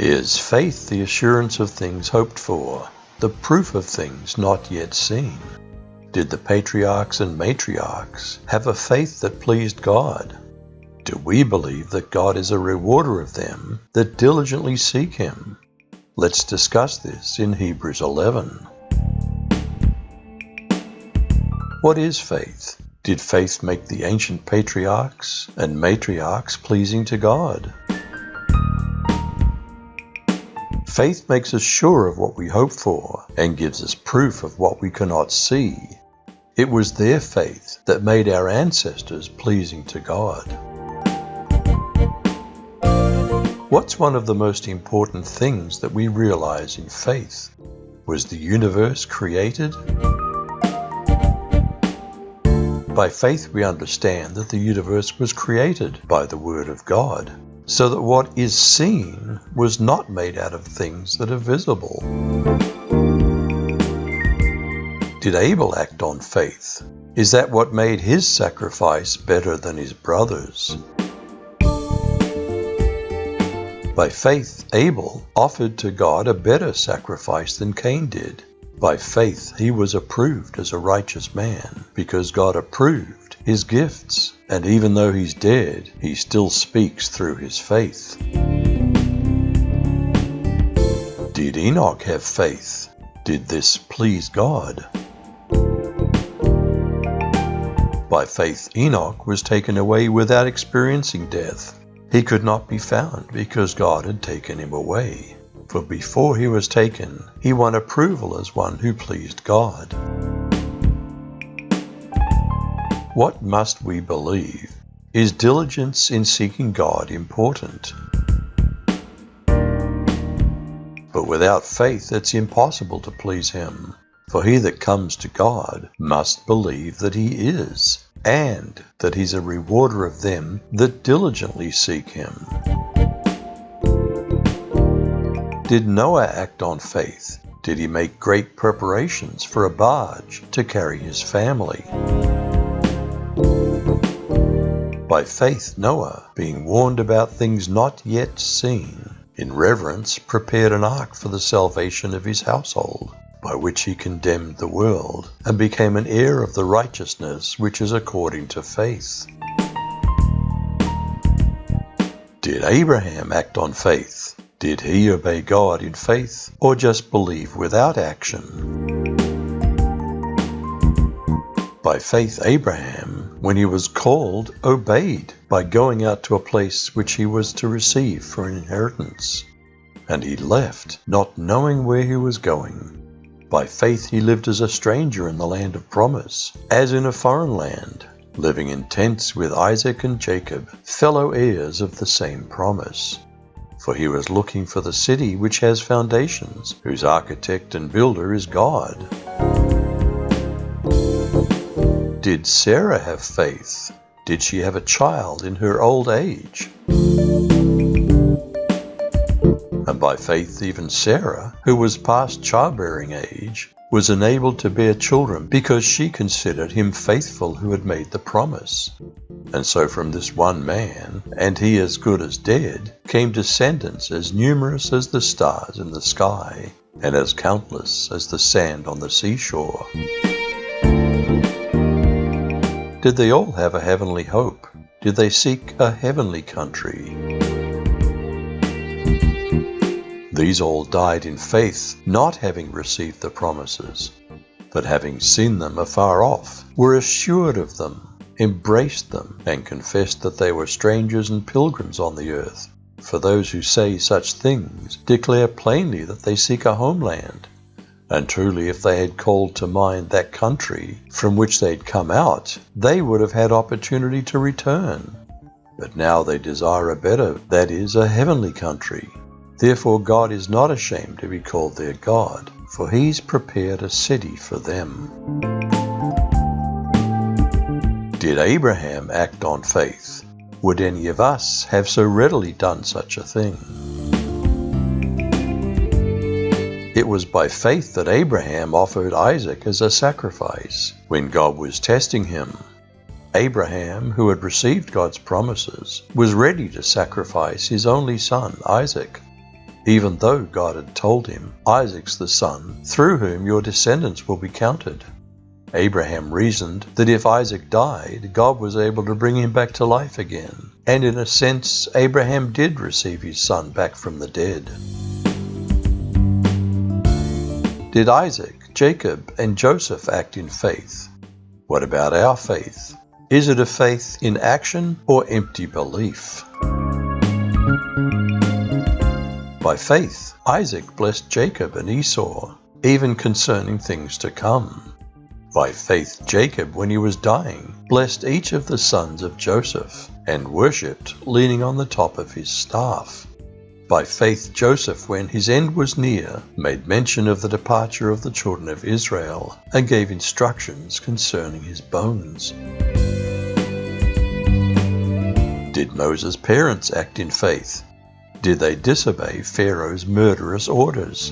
Is faith the assurance of things hoped for, the proof of things not yet seen? Did the patriarchs and matriarchs have a faith that pleased God? Do we believe that God is a rewarder of them that diligently seek Him? Let's discuss this in Hebrews 11. What is faith? Did faith make the ancient patriarchs and matriarchs pleasing to God? Faith makes us sure of what we hope for and gives us proof of what we cannot see. It was their faith that made our ancestors pleasing to God. What's one of the most important things that we realize in faith? Was the universe created? By faith we understand that the universe was created by the Word of God, so that what is seen was not made out of things that are visible. Did Abel act on faith? Is that what made his sacrifice better than his brothers? By faith, Abel offered to God a better sacrifice than Cain did. By faith, he was approved as a righteous man because God approved his gifts. And even though he's dead, he still speaks through his faith. Did Enoch have faith? Did this please God? By faith, Enoch was taken away without experiencing death. He could not be found because God had taken him away. For before he was taken, he won approval as one who pleased God. What must we believe? Is diligence in seeking God important? But without faith it's impossible to please Him. For he that comes to God must believe that He is, and that He's a rewarder of them that diligently seek Him. Did Noah act on faith? Did he make great preparations for a barge to carry his family? By faith Noah, being warned about things not yet seen, in reverence prepared an ark for the salvation of his household, by which he condemned the world, and became an heir of the righteousness which is according to faith. Did Abraham act on faith? Did he obey God in faith, or just believe without action? By faith Abraham, when he was called, obeyed by going out to a place which he was to receive for an inheritance. And he left, not knowing where he was going. By faith he lived as a stranger in the land of promise, as in a foreign land, living in tents with Isaac and Jacob, fellow heirs of the same promise. For he was looking for the city which has foundations, whose architect and builder is God. Did Sarah have faith? Did she have a child in her old age? And by faith even Sarah, who was past childbearing age, was enabled to bear children because she considered him faithful who had made the promise. And so from this one man, and he as good as dead, came descendants as numerous as the stars in the sky, and as countless as the sand on the seashore. Did they all have a heavenly hope? Did they seek a heavenly country? These all died in faith, not having received the promises, but having seen them afar off, were assured of them, embraced them, and confessed that they were strangers and pilgrims on the earth. For those who say such things declare plainly that they seek a homeland. And truly, if they had called to mind that country from which they had come out, they would have had opportunity to return. But now they desire a better, that is, a heavenly country. Therefore God is not ashamed to be called their God, for He's prepared a city for them. Did Abraham act on faith? Would any of us have so readily done such a thing? It was by faith that Abraham offered Isaac as a sacrifice when God was testing him. Abraham, who had received God's promises, was ready to sacrifice his only son, Isaac. even though God had told him, "Isaac's the son through whom your descendants will be counted." Abraham reasoned that if Isaac died, God was able to bring him back to life again, and in a sense, Abraham did receive his son back from the dead. Did Isaac, Jacob, and Joseph act in faith? What about our faith? Is it a faith in action or empty belief? By faith, Isaac blessed Jacob and Esau, even concerning things to come. By faith, Jacob, when he was dying, blessed each of the sons of Joseph, and worshipped, leaning on the top of his staff. By faith, Joseph, when his end was near, made mention of the departure of the children of Israel, and gave instructions concerning his bones. Did Moses' parents act in faith? Did they disobey Pharaoh's murderous orders?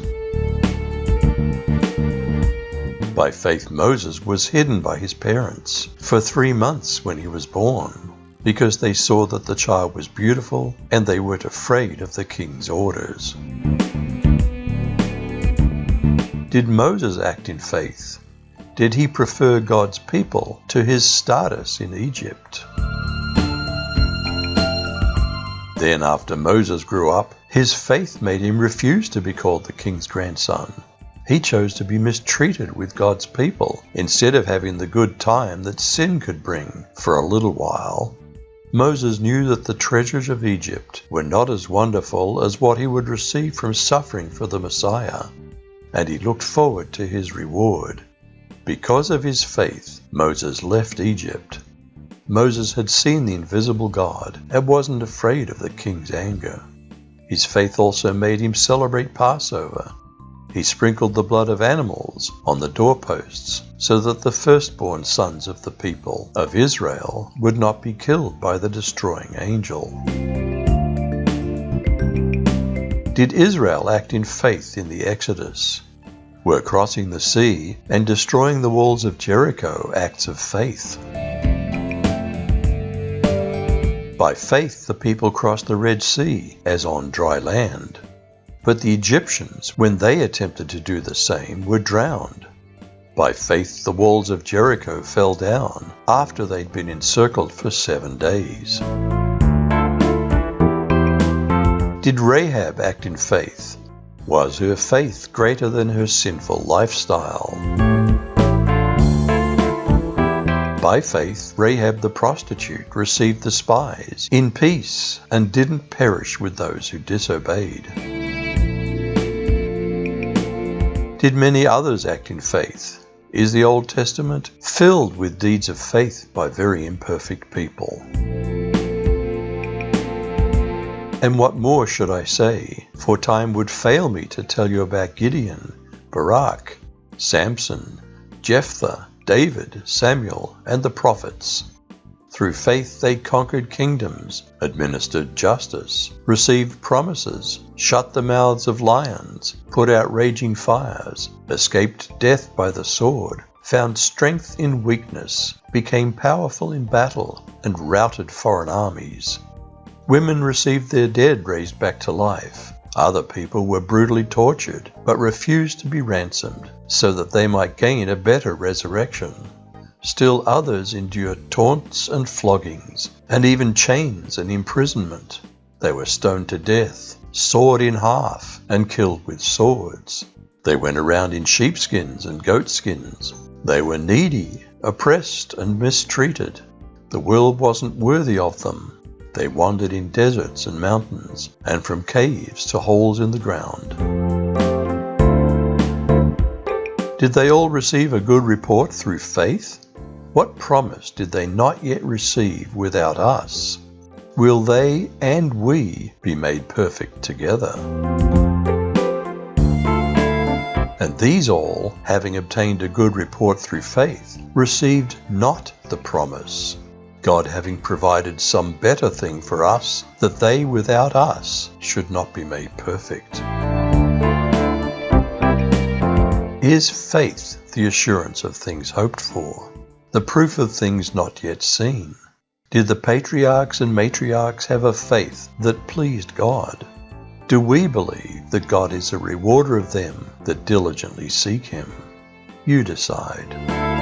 By faith, Moses was hidden by his parents for 3 months when he was born, because they saw that the child was beautiful and they weren't afraid of the king's orders. Did Moses act in faith? Did he prefer God's people to his status in Egypt? Then, after Moses grew up, his faith made him refuse to be called the king's grandson. He chose to be mistreated with God's people instead of having the good time that sin could bring for a little while. Moses knew that the treasures of Egypt were not as wonderful as what he would receive from suffering for the Messiah, and he looked forward to his reward. Because of his faith, Moses left Egypt. Moses had seen the invisible God and wasn't afraid of the king's anger. His faith also made him celebrate Passover. He sprinkled the blood of animals on the doorposts so that the firstborn sons of the people of Israel would not be killed by the destroying angel. Did Israel act in faith in the Exodus? Were crossing the sea and destroying the walls of Jericho acts of faith? By faith, the people crossed the Red Sea as on dry land. But the Egyptians, when they attempted to do the same, were drowned. By faith, the walls of Jericho fell down after they'd been encircled for 7 days. Did Rahab act in faith? Was her faith greater than her sinful lifestyle? By faith, Rahab the prostitute received the spies in peace and didn't perish with those who disobeyed. Did many others act in faith? Is the Old Testament filled with deeds of faith by very imperfect people? And what more should I say? For time would fail me to tell you about Gideon, Barak, Samson, Jephthah, David, Samuel, and the prophets. Through faith they conquered kingdoms, administered justice, received promises, shut the mouths of lions, put out raging fires, escaped death by the sword, found strength in weakness, became powerful in battle, and routed foreign armies. Women received their dead raised back to life. Other people were brutally tortured, but refused to be ransomed, so that they might gain a better resurrection. Still others endured taunts and floggings, and even chains and imprisonment. They were stoned to death, sawed in half, and killed with swords. They went around in sheepskins and goatskins. They were needy, oppressed, and mistreated. The world wasn't worthy of them. They wandered in deserts and mountains, and from caves to holes in the ground. Did they all receive a good report through faith? What promise did they not yet receive without us? Will they and we be made perfect together? And these all, having obtained a good report through faith, received not the promise, God having provided some better thing for us, that they without us should not be made perfect. Is faith the assurance of things hoped for, the proof of things not yet seen? Did the patriarchs and matriarchs have a faith that pleased God? Do we believe that God is a rewarder of them that diligently seek Him? You decide.